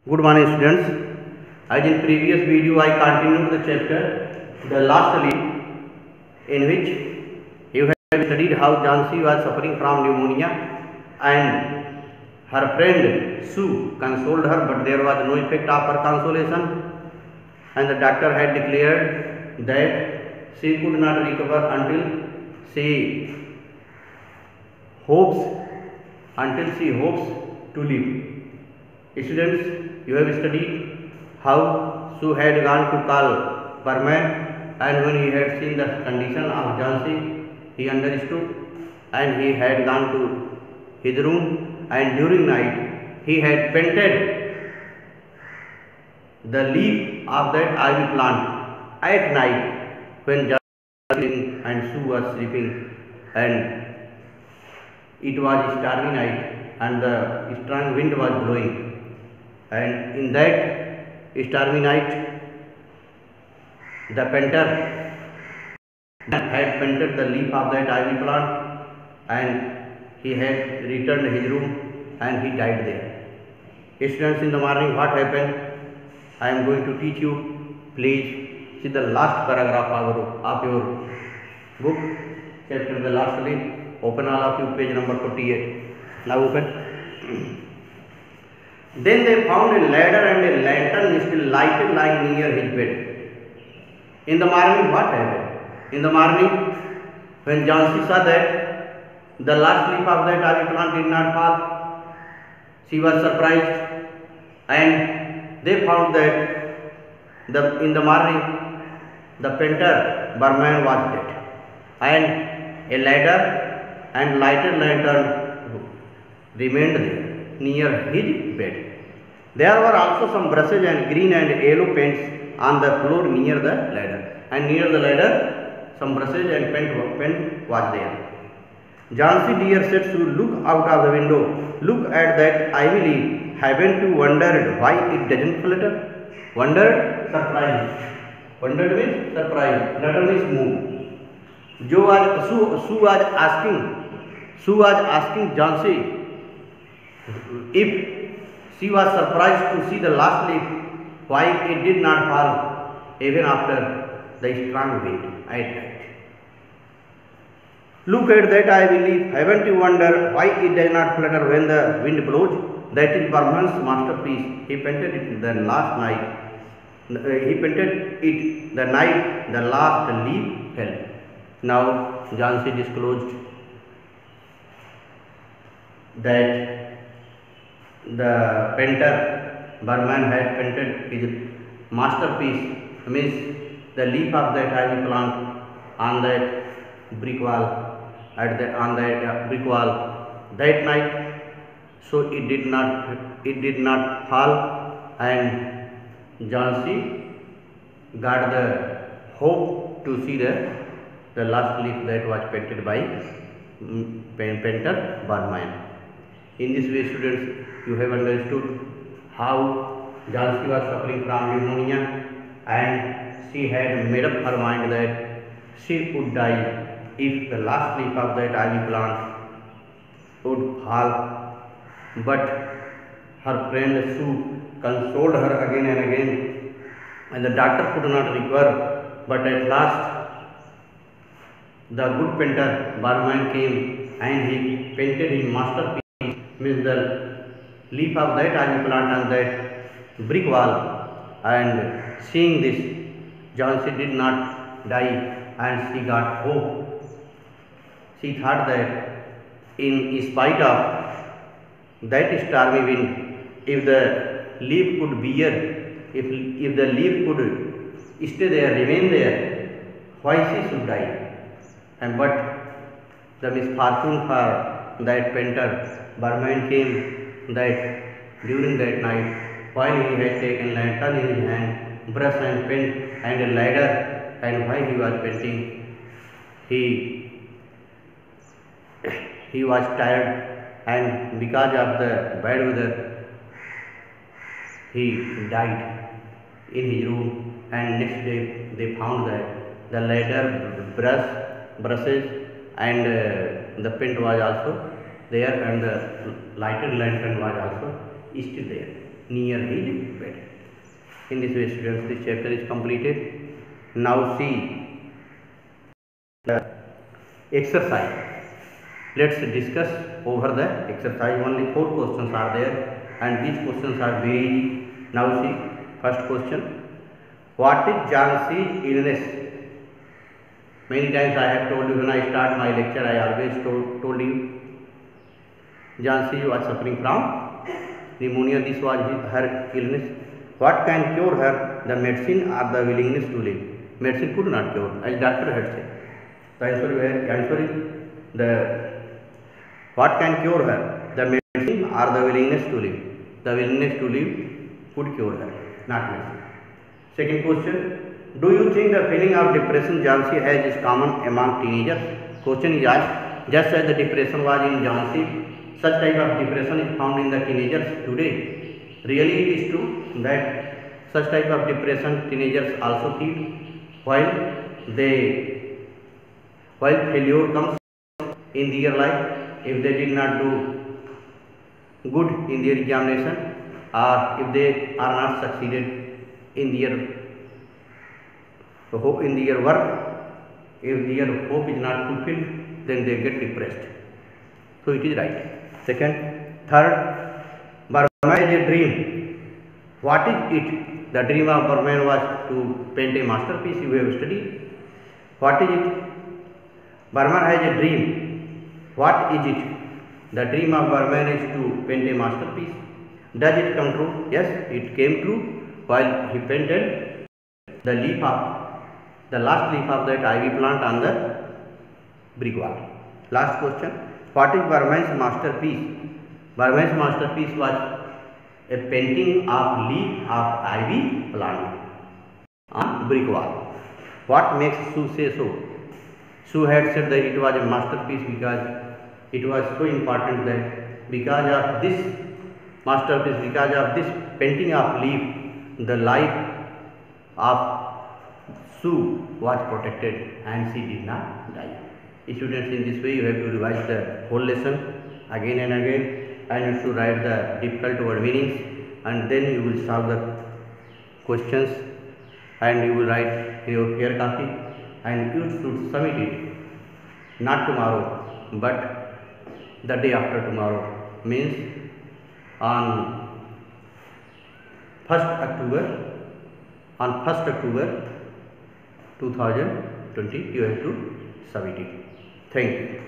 Good morning, students. As in previous video, I continued the chapter, the last leaf, in which you have studied how Jhansi was suffering from pneumonia and her friend Sue consoled her, but there was no effect of her consolation, and the doctor had declared that she could not recover until she hopes to live. Students, you have studied how Sue had gone to call Barman, and when he had seen the condition of Jhansi, he understood and he had gone to his room, and during night he had painted the leaf of that ivy plant at night when Jhansi and Sue was sleeping, and it was stormy night and the strong wind was blowing, and in that stormy night the painter had painted the leaf of that ivy plant, and he had returned his room and he died there. Students, in the morning what happened, I am going to teach you. Please see the last paragraph of your book, chapter the last leaf. Open all of you page number 48. Now open. Then they found a ladder and a lantern still lighted lying near his bed. In the morning what happened? In the morning, when Jhansi saw that the last leaf of that ivy plant did not fall, she was surprised, and they found that in the morning the painter Barman was dead, and a ladder and lighted lantern remained there near his bed. There were also some brushes and green and yellow paints on the floor near the ladder, and near the ladder some brushes and pen was there. Jhansi dear, said Sue, look out of the window, look at that ivy leaf. Haven't you wondered why it doesn't flutter? Wondered, surprised. Wondered means surprised. Flutter means move. Sue was asking Jhansi if she was surprised to see the last leaf, why it did not fall even after the strong wind at night. Look at that ivy leaf. Haven't you wondered why it does not flutter when the wind blows? That is Barman's masterpiece. He painted it the last night. He painted it the night the last leaf fell. Now Jhansi disclosed that the painter Barman had painted his masterpiece, means the leaf of that ivy plant on that brick wall, that night, so it did not fall, and Jhansi got the hope to see the last leaf that was painted by painter Barman. In this way, students, you have understood how Jhansi was suffering from pneumonia, and she had made up her mind that she would die if the last leaf of that ivy plant would fall. But her friend Sue consoled her again and again, and the doctor could not recover. But at last, the good painter Barman came, and he painted his masterpiece, means the leaf of that ivy plant on that brick wall. And seeing this, Jhansi did not die, and she got hope. She thought that in spite of that stormy wind, if the leaf could if the leaf could stay there, remain there, why she should die? And but the misfortune for that painter Barman came that during that night, while he had taken lantern in his hand, brush and pen and a ladder, and while he was painting, he was tired, and because of the bad weather, he died in his room. And next day they found that the ladder, brushes and the pen was also there, and the lighted lantern was also still there near his bed. In this way, students, this chapter is completed. Now see the exercise. Let's discuss over the exercise. Only 4 questions are there, and these questions are very easy. Now see, first question. What is Jhansi's illness? Many times I have told you when I start my lecture, I always told you Jhansi was suffering from pneumonia. This was her illness. What can cure her? The medicine or the willingness to live? Medicine could not cure, as doctor had said. The answer is the what can cure her? The medicine or the willingness to live? The willingness to live could cure her, not medicine. Second question. Do you think the feeling of depression Jhansi has is common among teenagers? Question is asked. Just as the depression was in Jhansi, such type of depression is found in the teenagers today. Really, it is true that such type of depression teenagers also feel while failure comes in their life. If they did not do good in their examination, or if they are not succeeded in their work, if their hope is not fulfilled, then they get depressed. So it is right. Third, Burman is a dream. What is it? The dream of Burman was to paint a masterpiece. You have studied. What is it? Burman has a dream. What is it? The dream of Burman is to paint a masterpiece. Does it come true? Yes, it came true while he painted the last leaf of that ivy plant on the brick wall. Last question. What is Burman's masterpiece? Burman's masterpiece was a painting of leaf of ivy plant on brick wall. What makes Sue say so? Sue had said that it was a masterpiece because it was so important that because of this masterpiece, because of this painting of leaf, the life of Sue was protected and she did not die. Students, in this way you have to revise the whole lesson again and again, and you should write the difficult word meanings, and then you will solve the questions and you will write in your care copy, and you should submit it not tomorrow but the day after tomorrow, means on 1st October 2020 you have to submit it. Thank you.